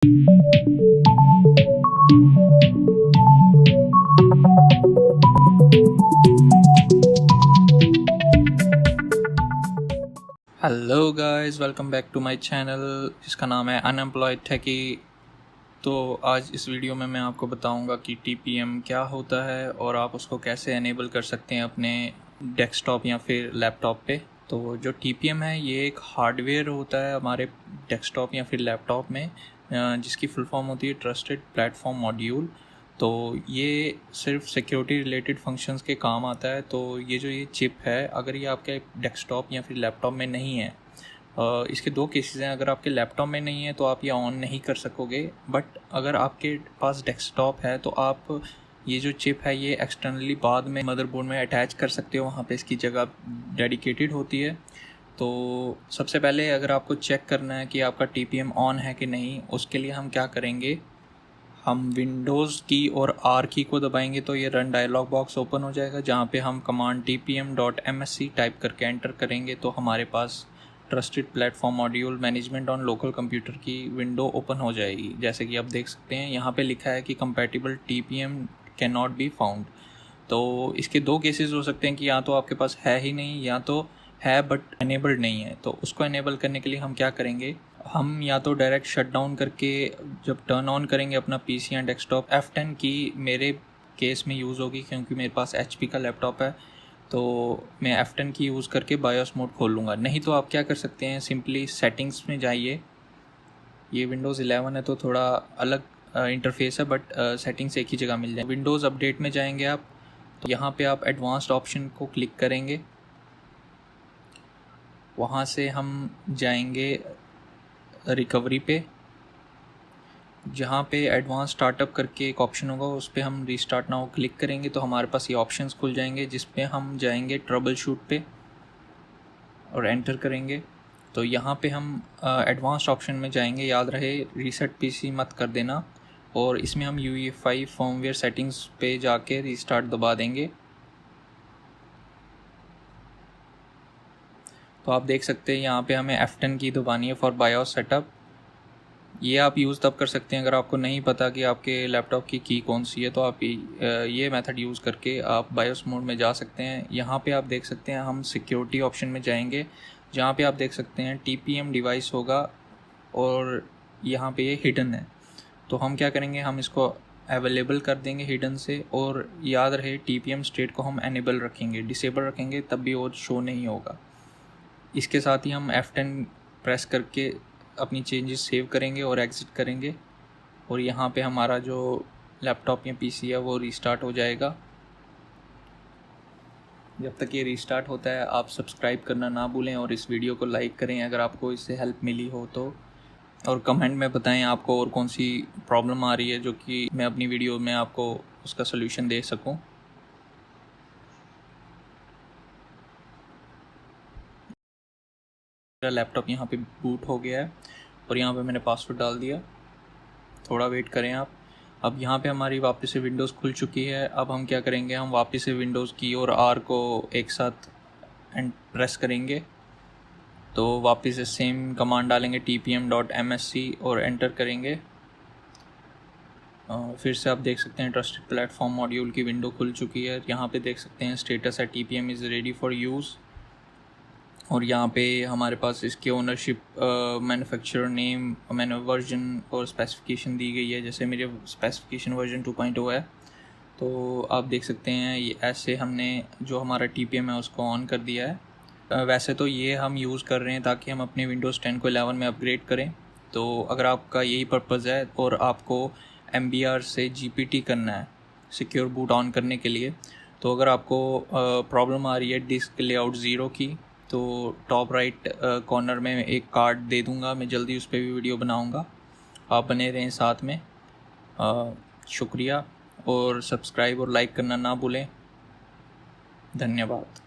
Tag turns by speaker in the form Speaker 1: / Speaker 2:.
Speaker 1: Hello guys, welcome back to my channel जिसका नाम है अनएम्प्लॉयड टेकी। तो आज इस वीडियो में मैं आपको बताऊंगा कि टीपीएम क्या होता है और आप उसको कैसे एनेबल कर सकते हैं अपने डेस्कटॉप या फिर लैपटॉप पे। तो जो टीपीएम है ये एक हार्डवेयर होता है हमारे डेस्कटॉप या फिर लैपटॉप में, जिसकी फुल फॉर्म होती है ट्रस्टेड प्लेटफॉर्म मॉड्यूल। तो ये सिर्फ सिक्योरिटी रिलेटेड फंक्शंस के काम आता है। तो ये चिप है, अगर ये आपके डेस्कटॉप या फिर लैपटॉप में नहीं है, इसके दो केसेस हैं। अगर आपके लैपटॉप में नहीं है तो आप ये ऑन नहीं कर सकोगे, बट अगर आपके पास डेस्कटॉप है तो आप ये जो चिप है ये एक्सटर्नली बाद में मदरबोर्ड में अटैच कर सकते हो, वहाँ पे इसकी जगह डेडिकेटेड होती है। तो सबसे पहले अगर आपको चेक करना है कि आपका टीपीएम ऑन है कि नहीं, उसके लिए हम क्या करेंगे, हम विंडोज़ की और आर की को दबाएंगे तो ये रन डायलॉग बॉक्स ओपन हो जाएगा, जहाँ पे हम कमांड tpm.msc टाइप करके एंटर करेंगे तो हमारे पास trusted platform module management on local computer की विंडो ओपन हो जाएगी। जैसे कि आप देख सकते हैं यहाँ पे लिखा है कि compatible TPM can not be found. तो इसके दो केसेस हो सकते हैं कि या तो आपके पास है ही नहीं या तो है बट एनेबल्ड नहीं है। तो उसको एनेबल करने के लिए हम क्या करेंगे, हम या तो डायरेक्ट शट डाउन करके जब टर्न ऑन करेंगे अपना पीसी या डेस्कटॉप, F10 की मेरे केस में यूज़ होगी क्योंकि मेरे पास HP का लैपटॉप है, तो मैं F10 की यूज़ करके बायोस मोड खोल लूँगा। नहीं तो आप क्या कर सकते हैं, सिंपली सेटिंग्स में जाइए। ये विंडोज़ 11 है तो थोड़ा अलग इंटरफेस है, बट सेटिंग्स एक ही जगह मिल जाए। विंडोज़ अपडेट में जाएंगे आप, तो यहाँ पे आप एडवांस्ड ऑप्शन को क्लिक करेंगे। वहाँ से हम जाएंगे रिकवरी पे, जहाँ पे एडवांस स्टार्टअप करके एक ऑप्शन होगा, उस पर हम रीस्टार्ट नाउ क्लिक करेंगे तो हमारे पास ये ऑप्शंस खुल जाएंगे, जिस पे हम जाएंगे ट्रबल शूट पे और एंटर करेंगे। तो यहाँ पे हम एडवांस ऑप्शन में जाएंगे। याद रहे रीसेट पीसी मत कर देना, और इसमें हम UEFI फर्मवेयर सेटिंग्स पे जाके रीस्टार्ट दबा देंगे। तो आप देख सकते हैं यहाँ पे हमें F10 की दबानी है फॉर बायोस सेटअप। ये आप यूज़ तब कर सकते हैं अगर आपको नहीं पता कि आपके लैपटॉप की कौन सी है, तो आप ये मेथड यूज़ करके आप बायोस मोड में जा सकते हैं। यहाँ पे आप देख सकते हैं हम सिक्योरिटी ऑप्शन में जाएंगे, जहाँ पे आप देख सकते हैं टीपीएम डिवाइस होगा और यहाँ पे ये हिडन है। तो हम क्या करेंगे, हम इसको अवेलेबल कर देंगे हिडन से, और याद रहे टीपीएम स्टेट को हम एनेबल रखेंगे, डिसेबल रखेंगे तब भी वो शो नहीं होगा। इसके साथ ही हम F10 प्रेस करके अपनी चेंजेस सेव करेंगे और एग्ज़िट करेंगे, और यहाँ पे हमारा जो लैपटॉप या पीसी है वो रीस्टार्ट हो जाएगा। जब तक ये रीस्टार्ट होता है आप सब्सक्राइब करना ना भूलें और इस वीडियो को लाइक करें अगर आपको इससे हेल्प मिली हो तो, और कमेंट में बताएं आपको और कौन सी प्रॉब्लम आ रही है जो कि मैं अपनी वीडियो में आपको उसका सलूशन दे सकूं। मेरा लैपटॉप यहाँ पे बूट हो गया है और यहाँ पे मैंने पासवर्ड डाल दिया। थोड़ा वेट करें आप। अब यहाँ पे हमारी वापस से विंडोज़ खुल चुकी है। अब हम क्या करेंगे, हम वापस से विंडोज़ की और R को एक साथ प्रेस करेंगे, तो वापस से सेम कमांड डालेंगे tpm.msc और एंटर करेंगे। फिर से आप देख सकते हैं ट्रस्टेड प्लेटफॉर्म मॉड्यूल की विंडो खुल चुकी है। यहाँ पे देख सकते हैं स्टेटस है TPM is ready for use, और यहाँ पे हमारे पास इसके ओनरशिप, मैन्युफैक्चरर नेम, मैंने वर्जन और स्पेसिफिकेशन दी गई है। जैसे मेरे स्पेसिफिकेशन वर्जन 2.0 है, तो आप देख सकते हैं ये ऐसे हमने जो हमारा TPM है उसको ऑन कर दिया है। वैसे तो ये हम यूज़ कर रहे हैं ताकि हम अपने विंडोज़ 10 को 11 में अपग्रेड करें। तो अगर आपका यही पर्पज़ है और आपको MBR से GPT करना है सिक्योर बूट ऑन करने के लिए, तो अगर आपको प्रॉब्लम आ रही है डिस्क लेआउट 0 की, तो टॉप राइट कॉर्नर में एक कार्ड दे दूंगा, मैं जल्दी उस पर भी वीडियो बनाऊंगा। आप बने रहें साथ में। शुक्रिया, और सब्सक्राइब और लाइक करना ना भूलें। धन्यवाद।